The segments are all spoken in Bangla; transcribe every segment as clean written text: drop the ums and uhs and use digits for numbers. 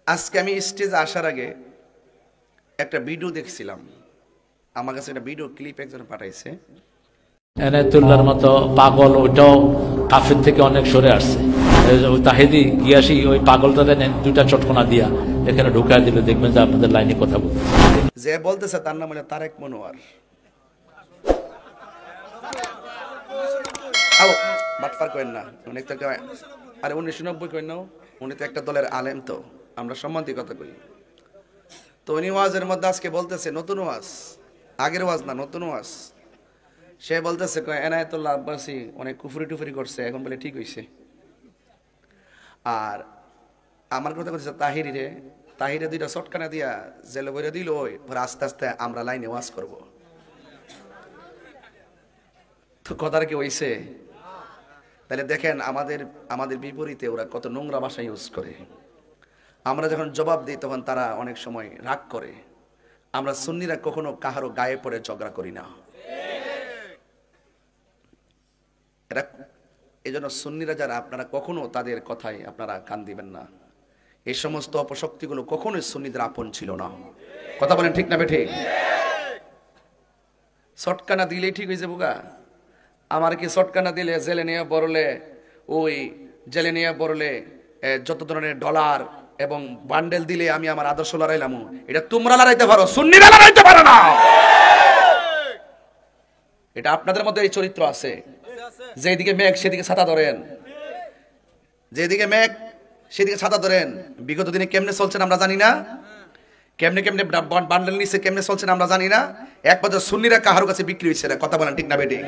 আজকে আমি স্টেজে আসার আগে একটা ভিডিও দেখছিলাম, আমার কাছে একটা ভিডিও ক্লিপ একজন পাঠাইছে। এনায়েতুল্লাহর মতো পাগল ওইটাও কাফের থেকে অনেক সরে আসছে। ওই তাহিদি গিয়াসি ওই পাগলটা দেন দুইটা চটকনা দিয়া এখানে ঢুকায় দিলে দেখবেন যে আপনাদের লাইনে কথা বলতে যে বলতেছে তার নাম হলো তারেক মনোয়ার। বাটফার করেন না, উনি তো আরে 1990 করেন না, উনি তো একটা দলের আলেম, তো আমরা সম্মানিত কথা কই। তো উনি ওয়াজের মধ্যে আজকে বলতেছে নতুন ওয়াজ, আগের ওয়াজ না, নতুন ওয়াজ। সে বলতেছে এনায়েতুল্লাহ আব্বাসী অনেক কুফরি টুফরি করছে, এখন বলে ঠিক হইছে। আর আমার কথা বলতেছে তাহিরে দুইটা চটকানা দিয়া জেলে বইরে দিল, ওই আস্তে আস্তে আমরা লাইনে ওয়াজ করব। তো কথাটা কি হইছে? তাহলে দেখেন আমাদের বিপরীতে ওরা কত নোংরা ভাষা ইউজ করে। আমরা যখন জবাব দিই তখন তারা অনেক সময় রাগ করে। আমরা সুন্নিরা কখনো কাহারও গায়ে পড়ে ঝগড়া করি না। এরা এই জন্য সুন্নিরা যারা, আপনারা কখনো তাদের কথায় আপনারা কান দিবেন না। এই সমস্ত অপশক্তিগুলো কখনোই সুন্নিদের আপন ছিল না। কথা বলেন ঠিক না বেঠিক? চটকানা দিলেই ঠিক হয়ে যাবো গা? আমার কি চটকানা দিলে জেলে নিয়ে বড়লে, ওই জেলে নিয়ে বড়লে যত ধরনের ডলার এবং বান্ডেল দিলে আমি আমার আদর্শ লড়াইলাম? এটা তোমরা লড়াইতে পারো, সুন্নিরা লড়াইতে পারো না। এটা আপনাদের মধ্যে এই চরিত্র আছে, যেদিকে মেঘ সেদিকে ছাতা ধরেন, যেদিকে মেঘ সেদিকে ছাতা ধরেন। বিগত দিনে কেমনে চলছেন আমরা জানি না, কেমনে কেমনে বান্ডেল নিচ্ছে, কেমনে চলছেন আমরা জানি না। এক বছর সুন্নিরা কাহার কাছে বিক্রি হয়েছে না। কথা বলেন ঠিক না বেটি?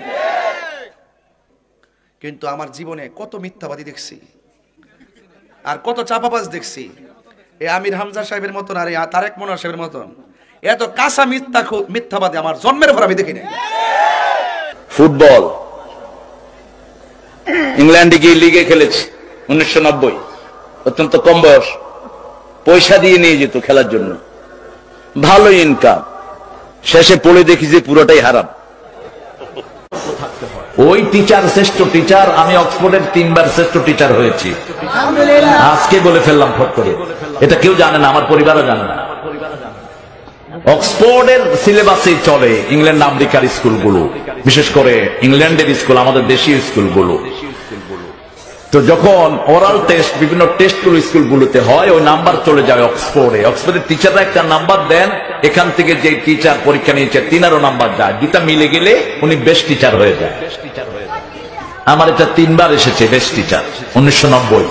কিন্তু আমার জীবনে কত মিথ্যাবাদী দেখছি আর কত চাপাবাজ দেখছি। এই আমির হামজা সাহেবের মতন আর এই তারেক মনোয়ার সাহেবের মতন এত কাঁচা মিথ্যাবাদী আমার জন্মের পর আমি দেখি নাই। ফুটবল ইংল্যান্ডে গিয়ে লিগে খেলেছে 1990, অত্যন্ত কম বয়স, পয়সা দিয়ে নিয়ে যেত খেলার জন্য, ভালো ইনকাম। শেষে পড়ে দেখি যে পুরোটাই হারাম। ওই টিচার শ্রেষ্ঠ টিচার, আমি অক্সফোর্ডের 3 বার শ্রেষ্ঠ টিচার হয়েছি। আজকে বলে ফেললাম ফট করে, এটা কেউ জানে না, আমার পরিবারও জানে না। অক্সফোর্ডের সিলেবাসে চলে ইংল্যান্ড আমেরিকার স্কুলগুলো, বিশেষ করে ইংল্যান্ডের স্কুল, আমাদের দেশীয় স্কুলগুলো। তো যখন ওরাল টেস্ট, বিভিন্ন টেস্টগুলো স্কুলগুলোতে হয়, ওই নাম্বার চলে যায় অক্সফোর্ডে। অক্সফোর্ডের টিচাররা একটা নাম্বার দেন, এখান থেকে যে টিচার পরীক্ষা নিয়েছে তিনারও নাম্বার যায়, দুটা মিলে গেলে উনি বেস্ট টিচার হয়ে যায়। আমার এটা 3 বার এসেছে বেস্ট টিচার 1990।